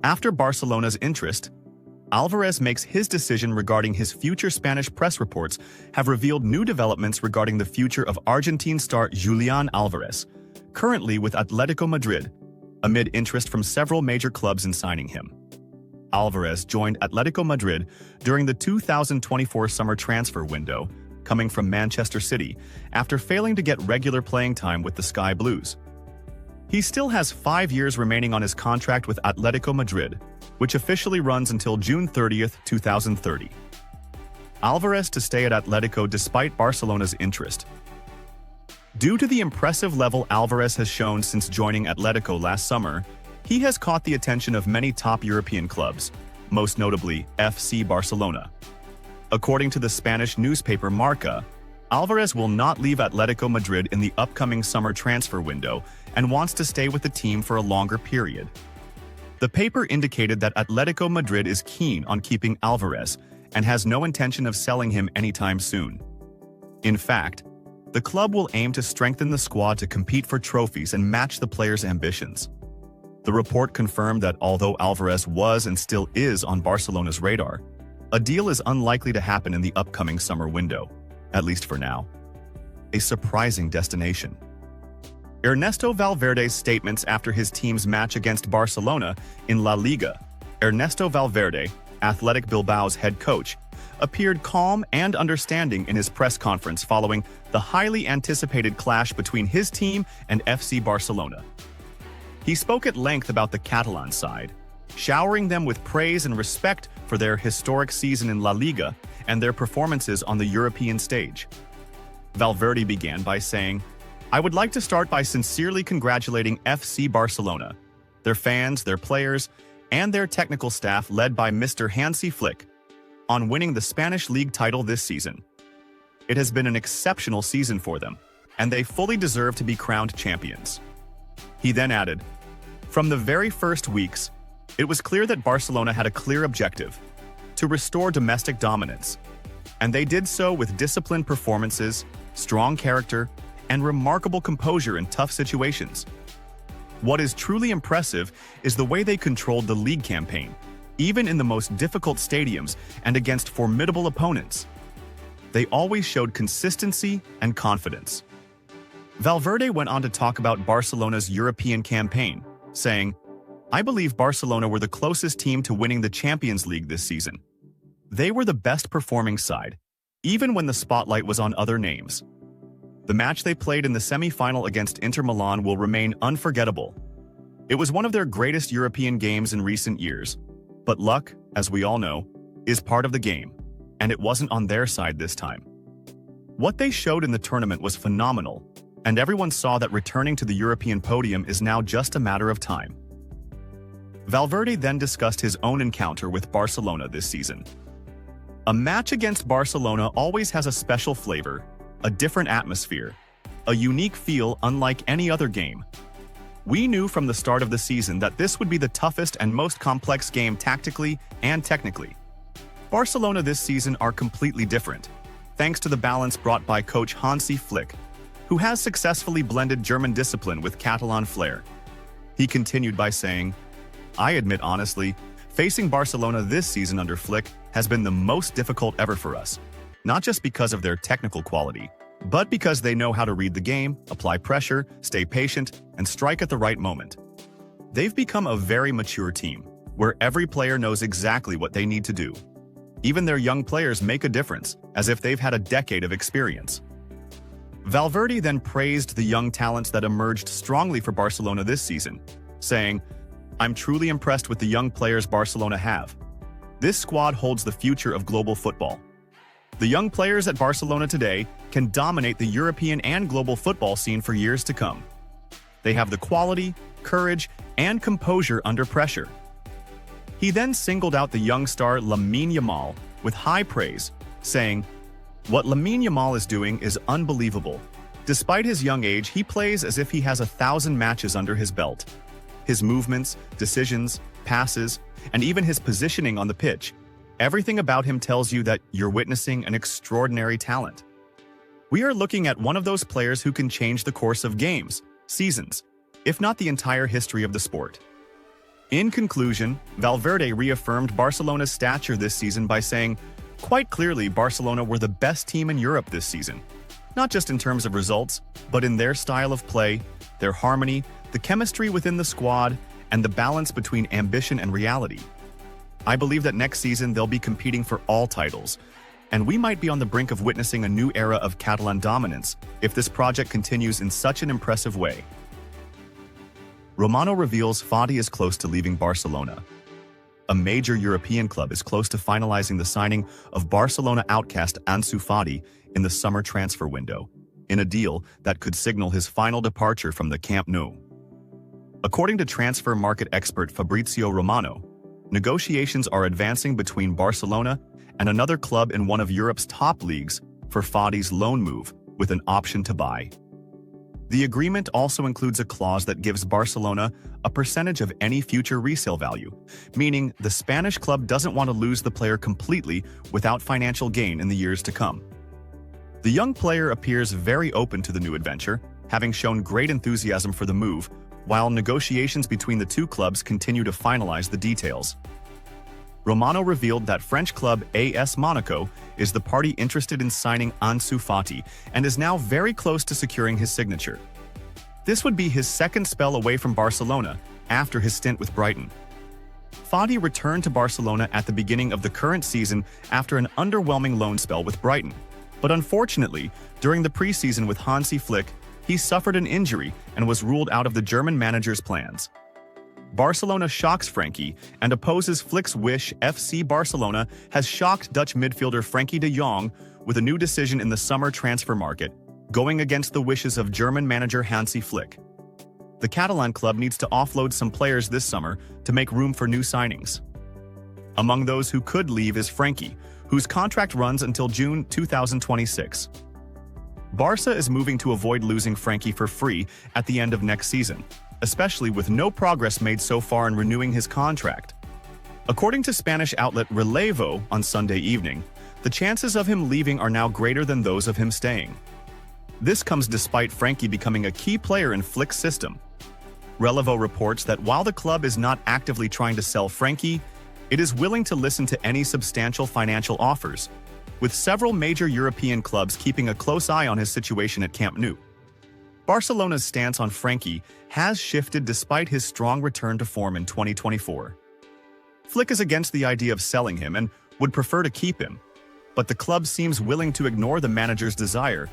After Barcelona's interest, Alvarez makes his decision regarding his future. Spanish press reports have revealed new developments regarding the future of Argentine star Julián Alvarez, currently with Atletico Madrid, amid interest from several major clubs in signing him. Alvarez joined Atletico Madrid during the 2024 summer transfer window, coming from Manchester City after failing to get regular playing time with the Sky Blues. He still has 5 years remaining on his contract with Atletico Madrid, which officially runs until June 30, 2030. Alvarez to stay at Atletico despite Barcelona's interest. Due to the impressive level Alvarez has shown since joining Atletico last summer, he has caught the attention of many top European clubs, most notably FC Barcelona. According to the Spanish newspaper Marca, Alvarez will not leave Atletico Madrid in the upcoming summer transfer window and wants to stay with the team for a longer period. The paper indicated that Atletico Madrid is keen on keeping Alvarez and has no intention of selling him anytime soon. In fact, the club will aim to strengthen the squad to compete for trophies and match the player's ambitions. The report confirmed that although Alvarez was and still is on Barcelona's radar, a deal is unlikely to happen in the upcoming summer window, at least for now. A surprising destination. Ernesto Valverde's statements after his team's match against Barcelona in La Liga. Ernesto Valverde, Athletic Bilbao's head coach, appeared calm and understanding in his press conference following the highly anticipated clash between his team and FC Barcelona. He spoke at length about the Catalan side, showering them with praise and respect for their historic season in La Liga and their performances on the European stage. Valverde began by saying, "I would like to start by sincerely congratulating FC Barcelona, their fans, their players, and their technical staff led by Mr. Hansi Flick, on winning the Spanish league title this season. It has been an exceptional season for them, and they fully deserve to be crowned champions." He then added, "From the very first weeks, it was clear that Barcelona had a clear objective: to restore domestic dominance. And they did so with disciplined performances, strong character, and remarkable composure in tough situations. What is truly impressive is the way they controlled the league campaign, even in the most difficult stadiums and against formidable opponents. They always showed consistency and confidence." Valverde went on to talk about Barcelona's European campaign, saying, "I believe Barcelona were the closest team to winning the Champions League this season. They were the best performing side, even when the spotlight was on other names. The match they played in the semi-final against Inter Milan will remain unforgettable. It was one of their greatest European games in recent years. But luck, as we all know, is part of the game, and it wasn't on their side this time. What they showed in the tournament was phenomenal, and everyone saw that returning to the European podium is now just a matter of time." Valverde then discussed his own encounter with Barcelona this season. "A match against Barcelona always has a special flavor, a different atmosphere, a unique feel unlike any other game. We knew from the start of the season that this would be the toughest and most complex game tactically and technically. Barcelona this season are completely different, thanks to the balance brought by coach Hansi Flick, who has successfully blended German discipline with Catalan flair." He continued by saying, "I admit honestly, facing Barcelona this season under Flick has been the most difficult ever for us, not just because of their technical quality, but because they know how to read the game, apply pressure, stay patient, and strike at the right moment. They've become a very mature team, where every player knows exactly what they need to do. Even their young players make a difference, as if they've had a decade of experience." Valverde then praised the young talents that emerged strongly for Barcelona this season, saying, "I'm truly impressed with the young players Barcelona have. This squad holds the future of global football. The young players at Barcelona today can dominate the European and global football scene for years to come. They have the quality, courage, and composure under pressure." He then singled out the young star Lamine Yamal with high praise, saying, "What Lamine Yamal is doing is unbelievable. Despite his young age, he plays as if he has 1,000 matches under his belt. His movements, decisions, passes, and even his positioning on the pitch, everything about him tells you that you're witnessing an extraordinary talent. We are looking at one of those players who can change the course of games, seasons, if not the entire history of the sport." In conclusion, Valverde reaffirmed Barcelona's stature this season by saying, quite clearly Barcelona were the best team in Europe this season. Not just in terms of results, but in their style of play, their harmony, the chemistry within the squad, and the balance between ambition and reality. I believe that next season they'll be competing for all titles, and we might be on the brink of witnessing a new era of Catalan dominance if this project continues in such an impressive way. Romano reveals Fati is close to leaving Barcelona. A major European club is close to finalizing the signing of Barcelona outcast Ansu Fati in the summer transfer window, in a deal that could signal his final departure from the Camp Nou. According to transfer market expert Fabrizio Romano, negotiations are advancing between Barcelona and another club in one of Europe's top leagues for Fati's loan move with an option to buy. The agreement also includes a clause that gives Barcelona a percentage of any future resale value, meaning the Spanish club doesn't want to lose the player completely without financial gain in the years to come. The young player appears very open to the new adventure, having shown great enthusiasm for the move, while negotiations between the two clubs continue to finalize the details. Romano revealed that French club AS Monaco is the party interested in signing Ansu Fati and is now very close to securing his signature. This would be his second spell away from Barcelona after his stint with Brighton. Fati returned to Barcelona at the beginning of the current season after an underwhelming loan spell with Brighton, but unfortunately, during the preseason with Hansi Flick, he suffered an injury and was ruled out of the German manager's plans. Barcelona shocks Frankie and opposes Flick's wish. FC Barcelona has shocked Dutch midfielder Frankie de Jong with a new decision in the summer transfer market, going against the wishes of German manager Hansi Flick. The Catalan club needs to offload some players this summer to make room for new signings. Among those who could leave is Frankie, whose contract runs until June 2026. Barca is moving to avoid losing Frankie for free at the end of next season, especially with no progress made so far in renewing his contract. According to Spanish outlet Relevo on Sunday evening, the chances of him leaving are now greater than those of him staying. This comes despite Frankie becoming a key player in Flick's system. Relevo reports that while the club is not actively trying to sell Frankie, it is willing to listen to any substantial financial offers, with several major European clubs keeping a close eye on his situation at Camp Nou. Barcelona's stance on Frankie has shifted despite his strong return to form in 2024. Flick is against the idea of selling him and would prefer to keep him, but the club seems willing to ignore the manager's desire